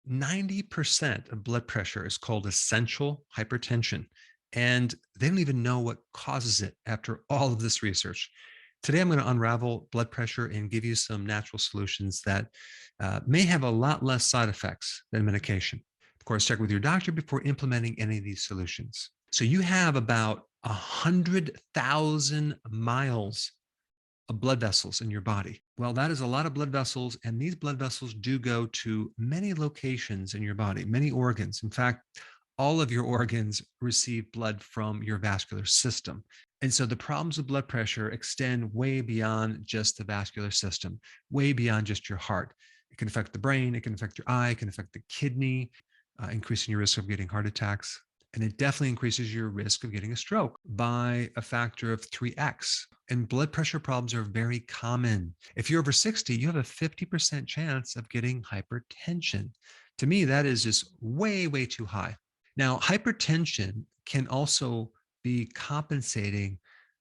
90% of blood pressure is called essential hypertension, and they don't even know what causes it after all of this research. Today, I'm going to unravel blood pressure and give you some natural solutions that may have a lot less side effects than medication. Of course, check with your doctor before implementing any of these solutions. So, you have about 100,000 miles of blood vessels in your body. Well, that is a lot of blood vessels, and these blood vessels do go to many locations in your body, many organs. In fact, all of your organs receive blood from your vascular system. And so the problems with blood pressure extend way beyond just the vascular system, way beyond just your heart. It can affect the brain, it can affect your eye, it can affect the kidney, increasing your risk of getting heart attacks. And it definitely increases your risk of getting a stroke by a factor of 3x. And blood pressure problems are very common. If you're over 60, you have a 50% chance of getting hypertension. To me, that is just way, way too high. Now, hypertension can also be compensating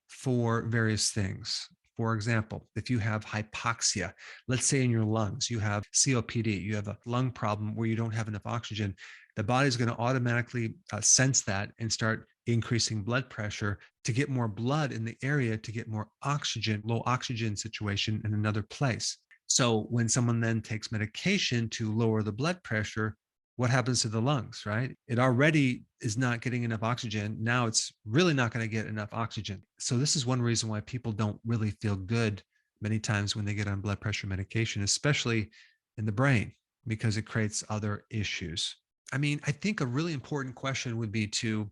for various things. For example, if you have hypoxia, let's say in your lungs, you have COPD, you have a lung problem where you don't have enough oxygen, the body's going to automatically sense that and start increasing blood pressure to get more blood in the area to get more oxygen, low oxygen situation in another place. So when someone then takes medication to lower the blood pressure, what happens to the lungs, right? It already is not getting enough oxygen. Now it's really not going to get enough oxygen. So this is one reason why people don't really feel good many times when they get on blood pressure medication, especially in the brain, because it creates other issues. I mean, I think a really important question would be to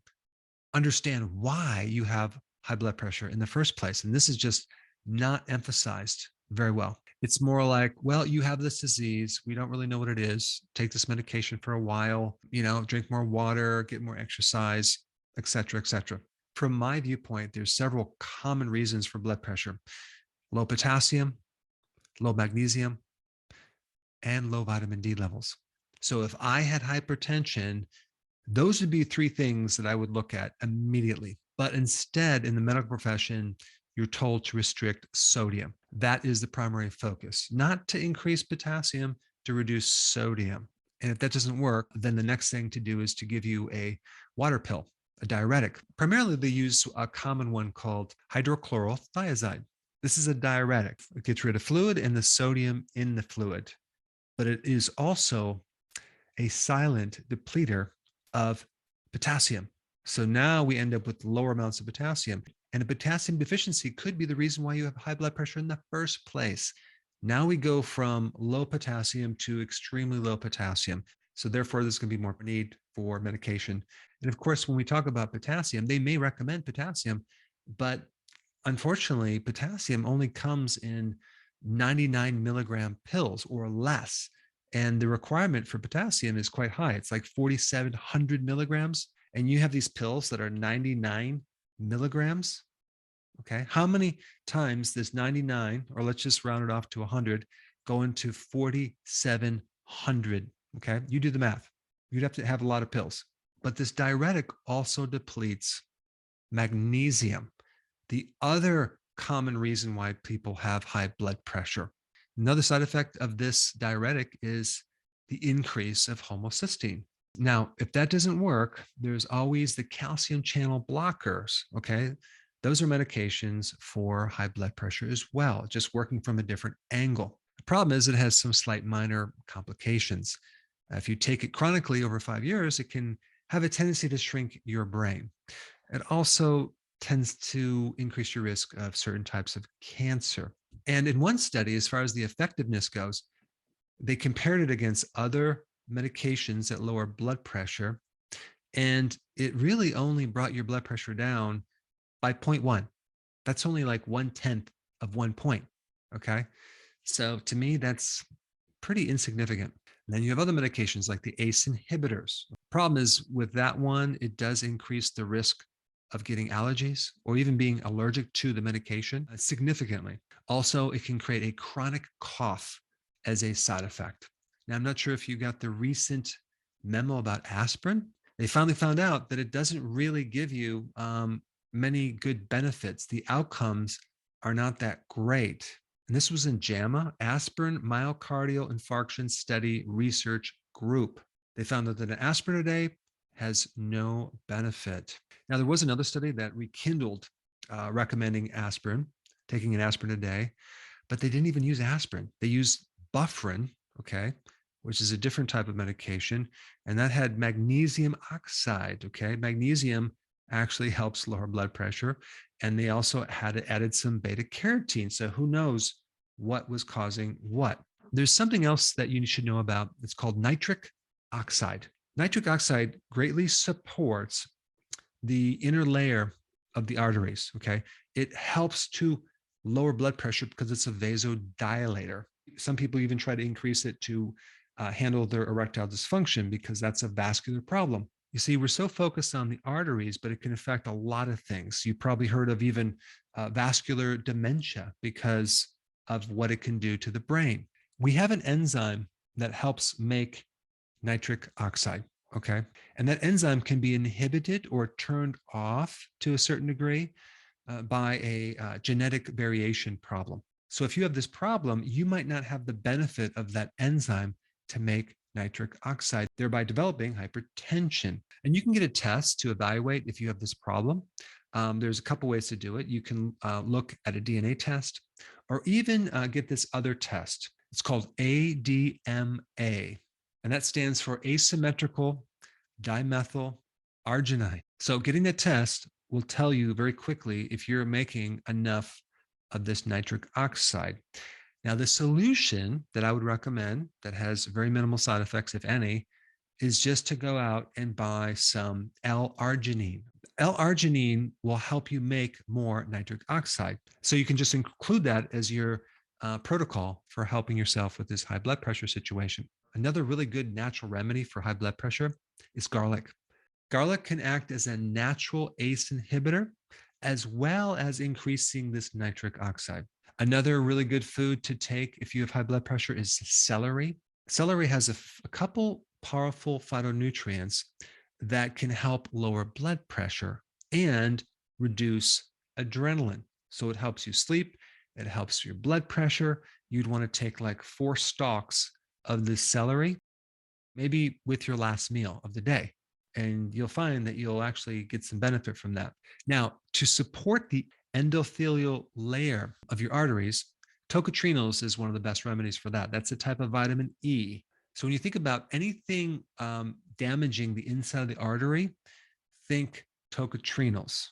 understand why you have high blood pressure in the first place. And this is just not emphasized very well. It's more like, well, you have this disease. We don't really know what it is. Take this medication for a while, drink more water, get more exercise, et cetera, et cetera. From my viewpoint, there's several common reasons for blood pressure: low potassium, low magnesium, and low vitamin D levels. So if I had hypertension, those would be three things that I would look at immediately. But instead, in the medical profession, you're told to restrict sodium. That is the primary focus, not to increase potassium, to reduce sodium. And if that doesn't work, then the next thing to do is to give you a water pill, a diuretic. Primarily, they use a common one called hydrochlorothiazide. This is a diuretic. It gets rid of fluid and the sodium in the fluid, but it is also a silent depleter of potassium. So now we end up with lower amounts of potassium. And a potassium deficiency could be the reason why you have high blood pressure in the first place. Now we go from low potassium to extremely low potassium. So therefore, there's going to be more need for medication. And of course, when we talk about potassium, they may recommend potassium, but unfortunately, potassium only comes in 99 milligram pills or less. And the requirement for potassium is quite high. It's like 4,700 milligrams. And you have these pills that are 99 milligrams. Okay. How many times does 99, or let's just round it off to 100, go into 4,700? Okay. You do the math. You'd have to have a lot of pills. But this diuretic also depletes magnesium, the other common reason why people have high blood pressure. Another side effect of this diuretic is the increase of homocysteine. Now, if that doesn't work, there's always the calcium channel blockers. Okay. Those are medications for high blood pressure as well, just working from a different angle. The problem is it has some slight minor complications. If you take it chronically over 5 years, it can have a tendency to shrink your brain. It also tends to increase your risk of certain types of cancer. And in one study, as far as the effectiveness goes, they compared it against other medications that lower blood pressure, and it really only brought your blood pressure down by 0.1. That's only like 1/10 of 1 point. Okay. So to me, that's pretty insignificant. And then you have other medications like the ACE inhibitors. Problem is with that one, it does increase the risk of getting allergies or even being allergic to the medication significantly. Also, it can create a chronic cough as a side effect. Now, I'm not sure if you got the recent memo about aspirin. They finally found out that it doesn't really give you many good benefits. The outcomes are not that great. And this was in JAMA, Aspirin Myocardial Infarction Study Research group. They found that an aspirin a day has no benefit. Now, there was another study that rekindled recommending aspirin, taking an aspirin a day, but they didn't even use aspirin. They used bufferin, okay, which is a different type of medication, and that had magnesium oxide, okay? Magnesium actually helps lower blood pressure, and they also had added some beta carotene. So who knows what was causing what? There's something else that you should know about. It's called nitric oxide. Nitric oxide greatly supports the inner layer of the arteries. Okay. It helps to lower blood pressure because it's a vasodilator. Some people even try to increase it to handle their erectile dysfunction because that's a vascular problem. You see, we're so focused on the arteries, but it can affect a lot of things. You probably heard of even vascular dementia because of what it can do to the brain. We have an enzyme that helps make nitric oxide. Okay. And that enzyme can be inhibited or turned off to a certain degree by a genetic variation problem. So if you have this problem, you might not have the benefit of that enzyme to make nitric oxide, thereby developing hypertension. And you can get a test to evaluate if you have this problem. There's a couple ways to do it. You can look at a DNA test or even get this other test. It's called ADMA, and that stands for asymmetrical dimethyl arginine. So getting the test will tell you very quickly if you're making enough of this nitric oxide. Now, the solution that I would recommend that has very minimal side effects, if any, is just to go out and buy some L-arginine. L-arginine will help you make more nitric oxide. So you can just include that as your protocol for helping yourself with this high blood pressure situation. Another really good natural remedy for high blood pressure is garlic. Garlic can act as a natural ACE inhibitor, as well as increasing this nitric oxide. Another really good food to take if you have high blood pressure is celery. Celery has a couple powerful phytonutrients that can help lower blood pressure and reduce adrenaline. So it helps you sleep, it helps your blood pressure. You'd want to take like 4 stalks of this celery, maybe with your last meal of the day. And you'll find that you'll actually get some benefit from that. Now, to support the endothelial layer of your arteries, tocotrienols is one of the best remedies for that. That's a type of vitamin E. So when you think about anything damaging the inside of the artery, think tocotrienols.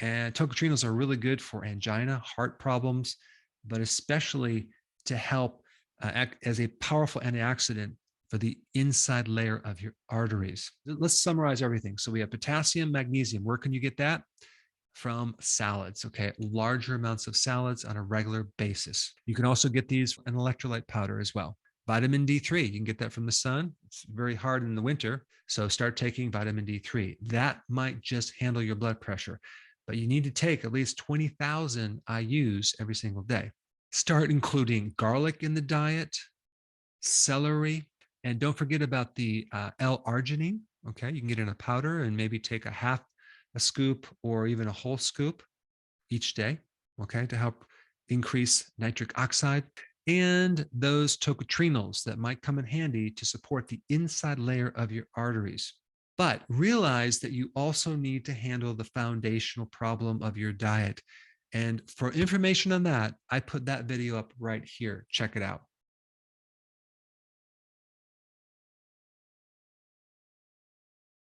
And tocotrienols are really good for angina, heart problems, but especially to help act as a powerful antioxidant for the inside layer of your arteries. Let's summarize everything. So we have potassium, magnesium. Where can you get that? From salads, okay? Larger amounts of salads on a regular basis. You can also get these in electrolyte powder as well. Vitamin D3, you can get that from the sun. It's very hard in the winter, so start taking vitamin D3. That might just handle your blood pressure, but you need to take at least 20,000 IUs every single day. Start including garlic in the diet, celery, and don't forget about the L-arginine. Okay, you can get in a powder and maybe take a scoop or even a whole scoop each day. Okay, to help increase nitric oxide and those tocotrienols that might come in handy to support the inside layer of your arteries. But realize that you also need to handle the foundational problem of your diet. And for information on that, I put that video up right here. Check it out.